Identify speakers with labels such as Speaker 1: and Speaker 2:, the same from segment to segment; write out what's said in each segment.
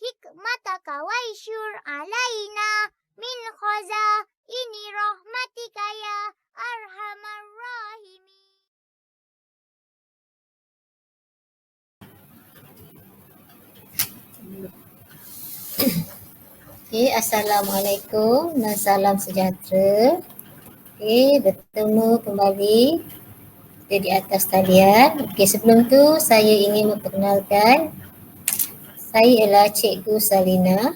Speaker 1: حكمتك وانشر علينا من خزائن رحمتك يا أرحم الراحمين.
Speaker 2: Assalamualaikum dan salam sejahtera. Bertemu kembali kita di atas talian. Sebelum tu saya ingin memperkenalkan saya ialah Cikgu Salina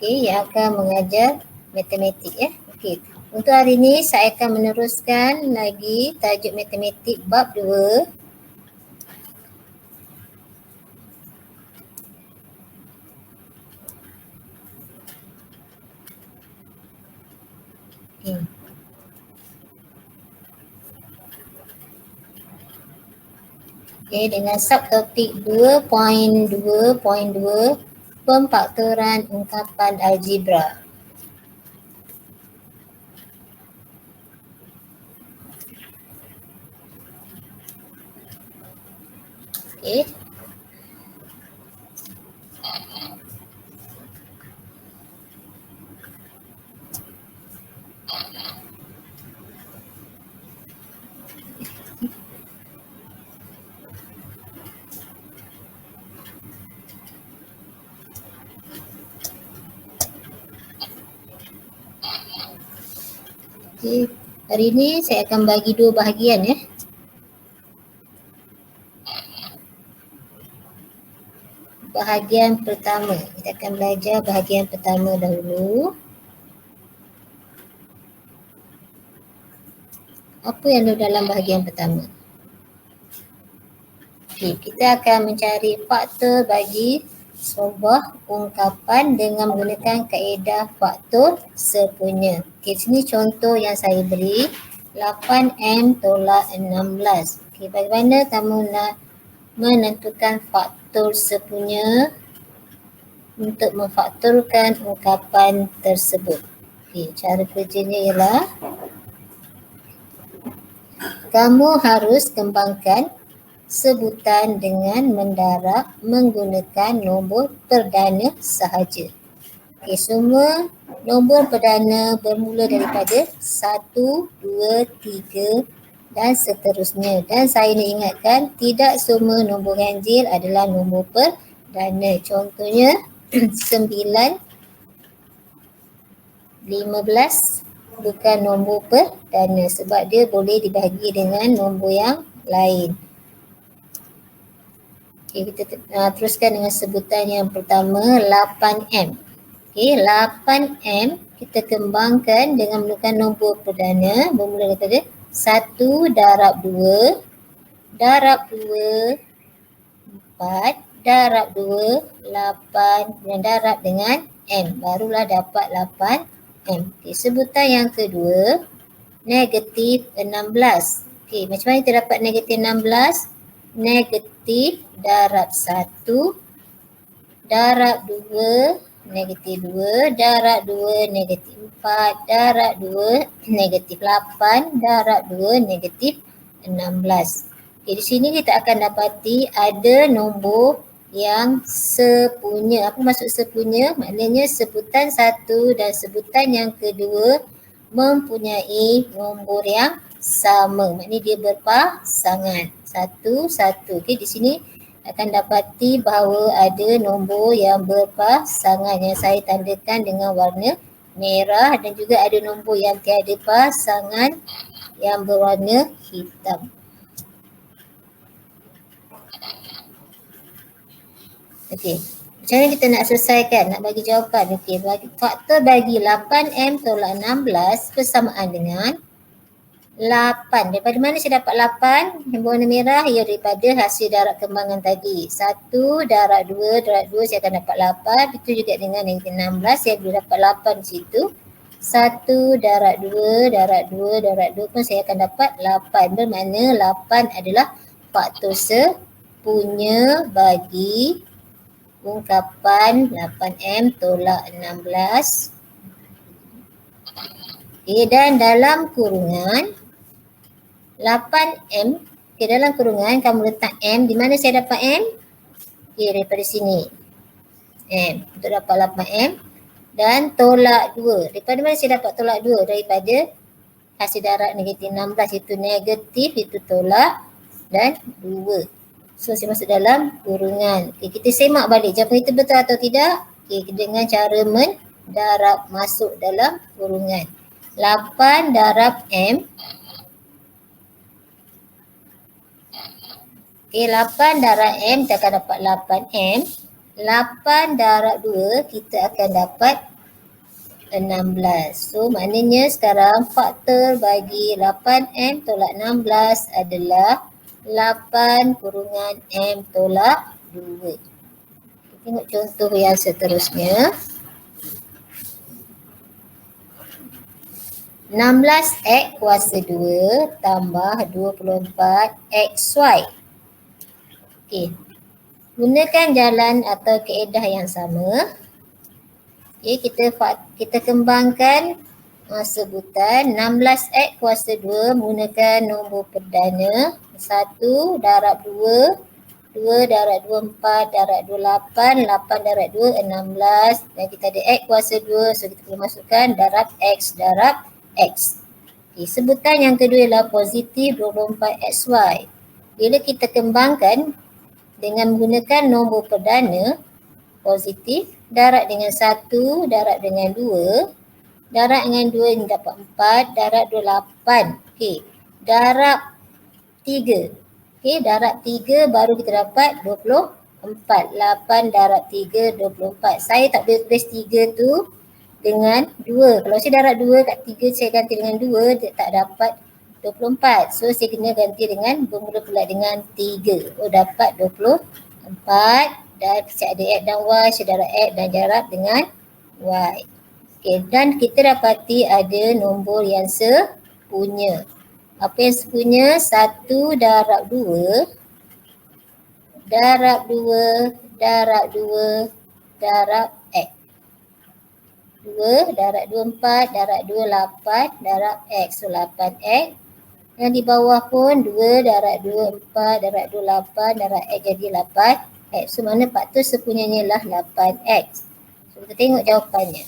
Speaker 2: yang akan mengajar matematik Untuk hari ini saya akan meneruskan lagi tajuk matematik bab 2. Dengan subtopik 2.2.2 pemfaktoran ungkapan algebra. Hari ini saya akan bagi dua bahagian Bahagian pertama, kita akan belajar bahagian pertama dahulu. Apa yang ada dalam bahagian pertama? Kita akan mencari faktor bagi sebuah ungkapan dengan menggunakan kaedah faktor sepunya. Sini contoh yang saya beri, 8M tolak 16. Bagaimana kamu nak menentukan faktor sepunya untuk memfaktorkan ungkapan tersebut? Cara kerjanya ialah kamu harus kembangkan sebutan dengan mendarab menggunakan nombor perdana sahaja. Semua nombor perdana bermula daripada 1, 2, 3 dan seterusnya. Dan saya nak ingatkan tidak semua nombor ganjil adalah nombor perdana. Contohnya 9, 15 bukan nombor perdana sebab dia boleh dibahagi dengan nombor yang lain. Kita teruskan dengan sebutan yang pertama, 8M. 8M kita kembangkan dengan menggunakan nombor perdana bermula daripada 1 darab 2 darab 2 4 darab 2 8 dan darab dengan M, barulah dapat 8M. Sebutan yang kedua, negatif 16. Macam mana kita dapat negatif 16? Negatif darab 1 darab 2 negatif 2 darab 2 negatif 4 darab 2 negatif 8 darab 2 negatif 16. Di sini kita akan dapati ada nombor yang sepunya. Apa maksud sepunya? Maknanya sebutan satu dan sebutan yang kedua mempunyai nombor yang sama. Maknanya dia berpasangan. Satu. Di sini akan dapati bahawa ada nombor yang berpasangan yang saya tandakan dengan warna merah dan juga ada nombor yang tiada pasangan yang berwarna hitam. Macam mana kita nak selesaikan, nak bagi jawapan? Faktor bagi 8M tolak 16 bersamaan dengan 8. Daripada mana saya dapat 8? Yang berwarna merah, ia daripada hasil darab kembangan tadi. 1 darab 2 saya akan dapat 8. Itu juga dengan negatif 16 saya boleh dapat 8 di situ. 1 darab 2 pun saya akan dapat 8. Bermakna 8 adalah faktor sepunya bagi ungkapan 8M tolak 16. Dan dalam kurungan 8M, dalam kurungan kamu letak M. Di mana saya dapat M? Daripada sini. 8M. Untuk dapat 8M dan tolak 2. Daripada mana saya dapat tolak 2? Daripada hasil darab negatif 16 itu negatif, itu tolak dan 2. So saya masuk dalam kurungan. Okay, kita semak balik jawapan kita betul atau tidak. Okay, dengan cara mendarab masuk dalam kurungan. 8 darab M. Okay, 8 darab M kita akan dapat 8M. 8 darab 2 kita akan dapat 16. So maknanya sekarang faktor bagi 8M tolak 16 adalah 8 kurungan M tolak 2. Tengok contoh yang seterusnya. 16X kuasa 2 tambah 24XY. Okey. Gunakan jalan atau kaedah yang sama. Okey, kita kembangkan sebutan 16X kuasa 2 menggunakan nombor perdana 1 darab 2, 2 darab 2 4 darab 2 8, 8 darab 2 16 dan kita ada X kuasa 2, so kita perlu masukkan darab X darab X. Okay, sebutan yang kedua ialah positif 24XY. Bila kita kembangkan dengan menggunakan nombor perdana positif, darab dengan 1, darab dengan 2, darab dengan 2 ini dapat 4, darab 2 8. Okey, darab 3. Okey, darab 3 baru kita dapat 24. 8 darab 3 24. Saya tak boleh tulis 3 tu dengan 2. Kalau saya darab 2 kat 3 saya ganti dengan 2, dia tak dapat 24. So saya kena ganti dengan bermula pula dengan 3. Oh dapat 24 dan saya ada X dan Y, saya darab X dan darab dengan Y. Okey, dan kita dapati ada nombor yang sepunya. Apa yang sepunya? 1 darab 2 darab 2 darab 2 darab X. 2 darab 2 4 darab 2 8 darab X. So 8X. Yang di bawah pun 2 darab 2 4 darab 2 8 darab X jadi 8X. So mana faktor sepunyanya lah 8X. So kita tengok jawapannya.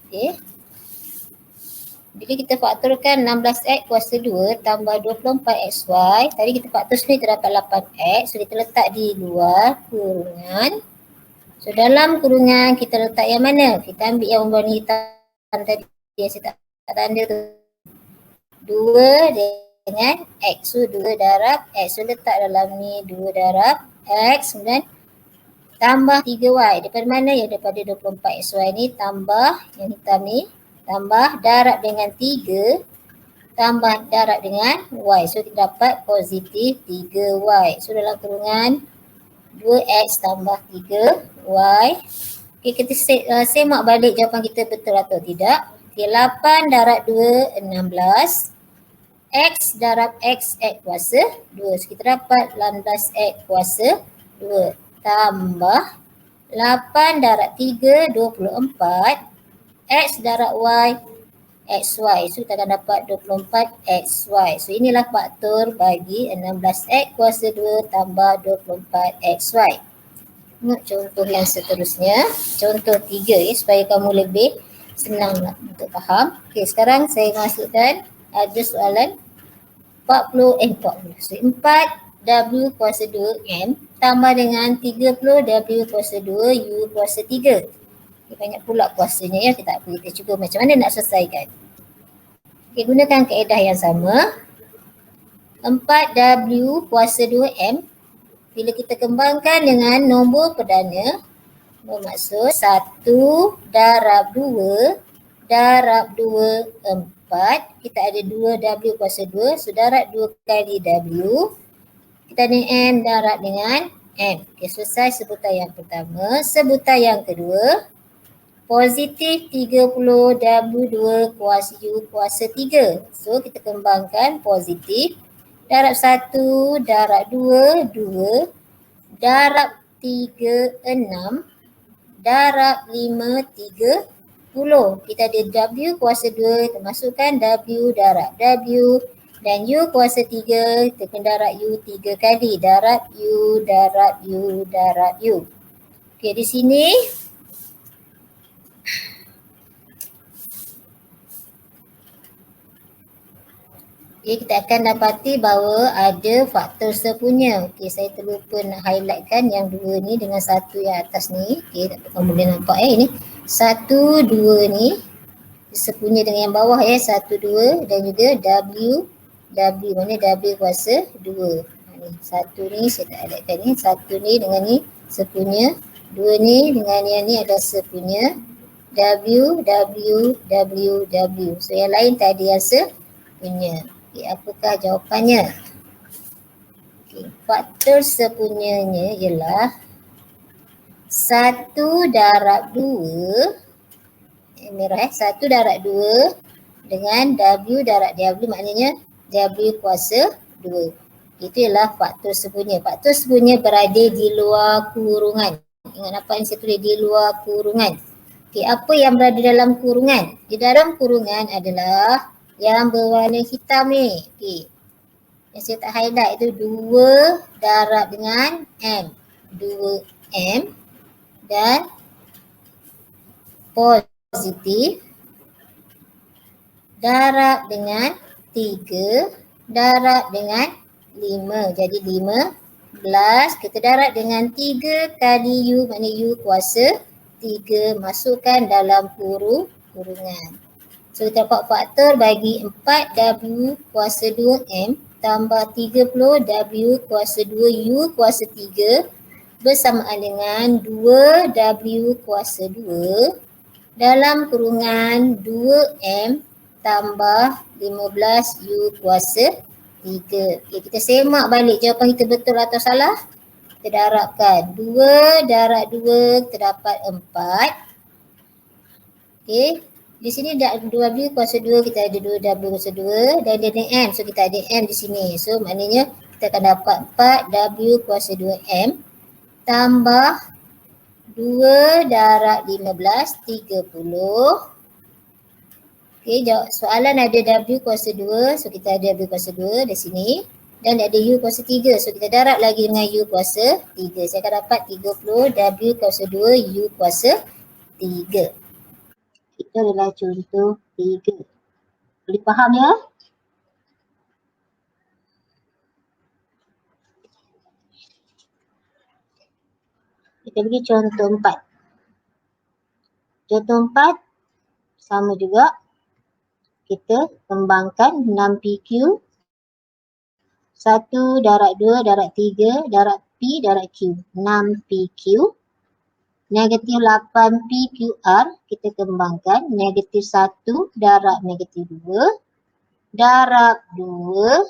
Speaker 2: Okay. Bila kita faktorkan 16X kuasa 2 tambah 24XY, tadi kita faktor sini terdapat 8X. So kita letak di luar kurungan. So dalam kurungan kita letak yang mana? Kita ambil yang warna hitam tadi yang saya tak tanda tu. 2 dengan X. So 2 darab X. So letak dalam ni 2 darab X. Kemudian tambah 3Y. Daripada mana? Ya daripada 24XY ni tambah yang hitam ni. Tambah darab dengan 3, tambah darab dengan Y. So kita dapat positif 3Y. So dalam kurungan 2X tambah 3Y. Okay, kita semak balik jawapan kita betul atau tidak. Okay, 8 darab 2, 16. X darab X, X kuasa 2. So kita dapat 16X kuasa 2. Tambah 8 darab 3, 24. X darab Y, XY. So kita akan dapat 24XY. So inilah faktor bagi 16X kuasa 2 tambah 24XY. Tengok contoh yang seterusnya. Contoh 3 ya, supaya kamu lebih senang lah untuk faham. Okey, sekarang saya masukkan ada soalan 40. So 4W kuasa 2M tambah dengan 30W kuasa 2 U kuasa 3. Banyak pula kuasanya ya, kita tak perlu, kita cuba macam mana nak selesaikan. Okay, gunakan kaedah yang sama. 4W kuasa 2M. Bila kita kembangkan dengan nombor perdana, bermaksud 1 darab 2 darab 2 4. Kita ada 2W kuasa 2, so darab 2 kali W. Kita ada M darab dengan M. Okay, selesai sebutan yang pertama. Sebutan yang kedua, positif 30W2 kuasa U kuasa 3. So kita kembangkan positif. Darab 1, darab 2, 2. Darab 3, 6. Darab 5, 30. 10. Kita ada W kuasa 2, kita masukkan W darab W. Dan U kuasa 3, tekan darab U 3 kali. Darab U, darab U, darab U. Okey, di sini kita akan dapati bahawa ada faktor sepunya. Okey, saya terlupa nak highlightkan yang dua ni dengan satu yang atas ni. Okey, kamu boleh nampak ini. 1, 2 ni sepunya dengan yang bawah 1, 2 dan juga W. W mana W kuasa 2. Ni satu ni saya tak highlightkan ni. Satu ni dengan ni sepunya. Dua ni dengan yang ni ada sepunya. W, W, W, W. So yang lain tak ada yang sepunya. Okay, apakah jawapannya? Okay, faktor sepunyanya ialah 1 darab 2. Merah 1 darab 2 dengan W darab W, maknanya W kuasa 2. Itu ialah faktor sepunya. Faktor sepunya berada di luar kurungan. Ingat apa yang saya tulis, di luar kurungan. Okay, apa yang berada dalam kurungan? Di dalam kurungan adalah yang berwarna hitam ni. Okay. Yang saya tak highlight itu 2 darab dengan M. 2M dan positif darab dengan 3 darab dengan 5. Jadi 15. Kita darab dengan 3 kali U, maknanya U kuasa 3. Masukkan dalam kurungan. So kita dapat faktor bagi 4W kuasa 2M tambah 30 W kuasa 2 U kuasa 3 bersamaan dengan 2W kuasa 2 dalam kurungan 2M tambah 15 U kuasa 3. Okay, kita semak balik jawapan kita betul atau salah. Kita darabkan 2 darab 2 kita dapat 4. Okay. Di sini ada 2W kuasa 2, kita ada 2W kuasa 2 dan dia ada M. So kita ada M di sini. So maknanya kita akan dapat 4W kuasa 2M tambah 2 darab 15, 30. Okay, soalan ada W kuasa 2. So kita ada W kuasa 2 di sini. Dan ada U kuasa 3. So kita darab lagi dengan U kuasa 3. Saya akan dapat 30 W kuasa 2 U kuasa 3. Itu adalah contoh 3. Boleh faham ya? Kita pergi contoh 4. Contoh 4 sama juga. Kita kembangkan 6PQ. 1 darab 2 darab 3 darab P darab Q. 6PQ. Negatif 8PQR kita kembangkan. Negatif 1 darab negatif 2. Darab 2.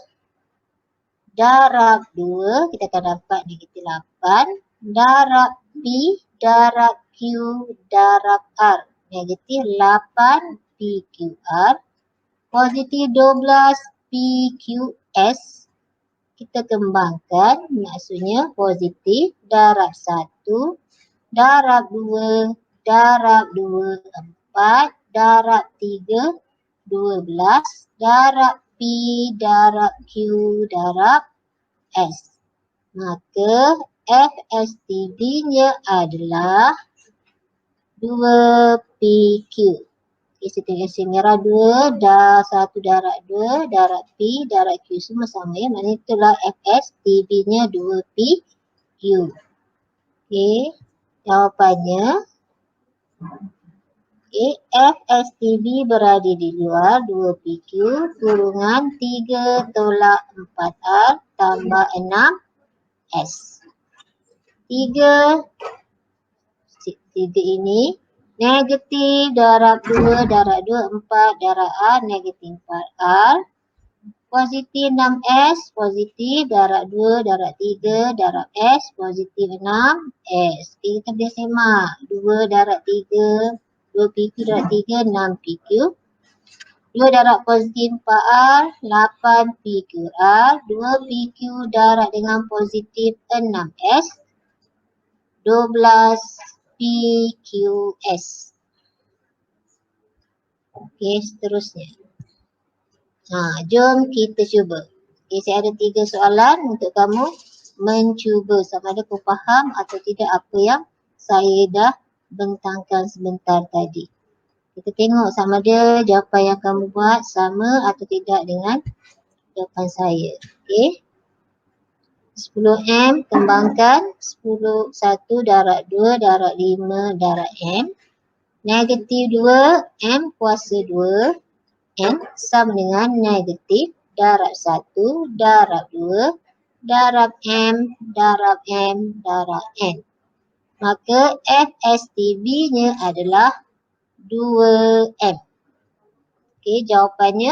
Speaker 2: Darab 2 kita akan dapat negatif 8. Darab P darab Q darab R. Negatif 8PQR. Positif 12PQS. Kita kembangkan, maksudnya positif darab 1. Darab 2, darab 2, 4, darab 3, 12, darab P, darab Q, darab S. Maka FSTB-nya adalah 2PQ. Okay, saya merah 2, 1 darab 2, darab P, darab Q semua sama ya. Maknanya itulah FSTB-nya 2PQ. Okay. Jawapannya FSTB berada di luar 2PQ kurungan 3 tolak 4R tambah 6S. 3 ini negatif darab 2 darab 2 4 darab R negatif 4R. Positif 6S, positif darab 2, darab 3, darab S, positif 6S. Okay, kita boleh semak. 2 darab 3, 2PQ darab 3, 6PQ. 2 darab positif 4R, 8PQR. 2PQ darab dengan positif 6S, 12PQS. Okey, seterusnya. Jom kita cuba. Okey, saya ada 3 soalan untuk kamu mencuba sama ada kau faham atau tidak apa yang saya dah bentangkan sebentar tadi. Kita tengok sama ada jawapan yang kamu buat sama atau tidak dengan jawapan saya. Okey. 10M kembangkan 10, 1 darab 2 darab 5 darab M. Negatif 2 M kuasa 2 N sama dengan negatif darab 1 darab 2 darab M darab M darab N. Maka FSTB-nya adalah 2M. Okey, jawapannya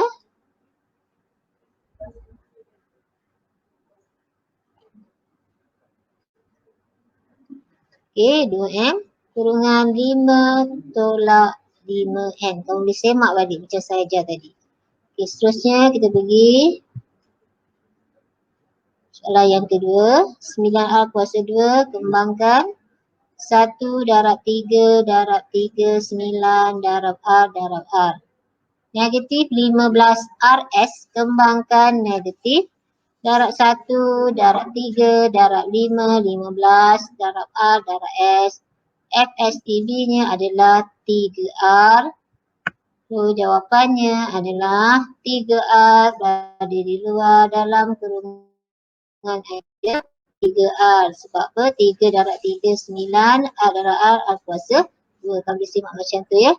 Speaker 2: okey, 2M kurungan 5 tolak 5N. Kamu boleh semak balik macam saya ajar tadi. Okey, seterusnya kita pergi soalan yang kedua. 9R kuasa 2 kembangkan 1 darab 3 darab 3 9 darab R darab R. Negatif 15RS kembangkan negatif darab 1 darab 3 darab 5 15 darab R darab S. FSTB-nya adalah 3R. So jawapannya adalah 3R berada di luar dalam kurungan dia 3R. Sebab apa? 3 darab 3 9, R darab R kuasa 2. Kamu boleh simak macam tu ya.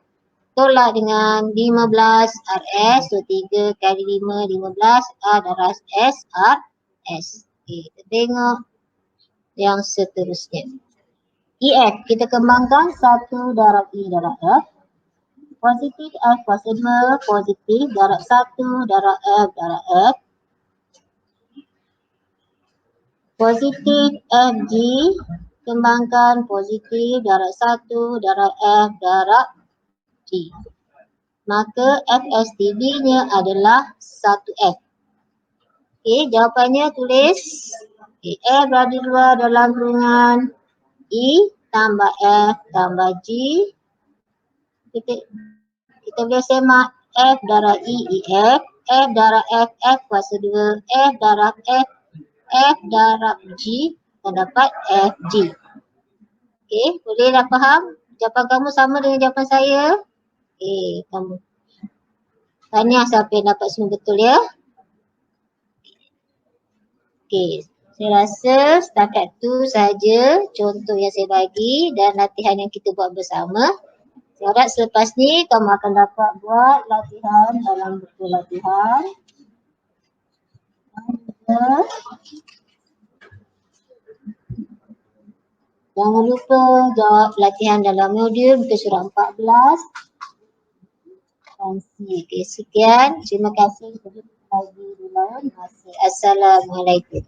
Speaker 2: Tolak dengan 15 RS. So 3 kali 5 15 R darab S R S. Okay, kita tengok yang seterusnya. EF kita kembangkan 1 darab E darab F. Positif F kuasa 2 positif darab 1 darab F darab F. Positif FG kembangkan positif darab 1 darab F darab G. Maka FSTB-nya adalah 1F. Okey, jawapannya tulis. Okey, F berada di luar dalam kurungan E tambah F tambah G. Kita boleh semak F darab E, EF. F darab F, F kuasa 2. F darab F, F darab G. Kita dapat FG. Okey, boleh dah faham? Jawapan kamu sama dengan jawapan saya? Okey, kamu. Tahniah siapa yang dapat semua betul ya. Okey, saya rasa setakat tu saja contoh yang saya bagi dan latihan yang kita buat bersama. Saya harap selepas ni kamu akan dapat buat latihan dalam buku latihan. Jangan lupa jawab latihan dalam modul buku surah 14. Okey, sekian. Terima kasih kepada pagi di lawan. Assalamualaikum.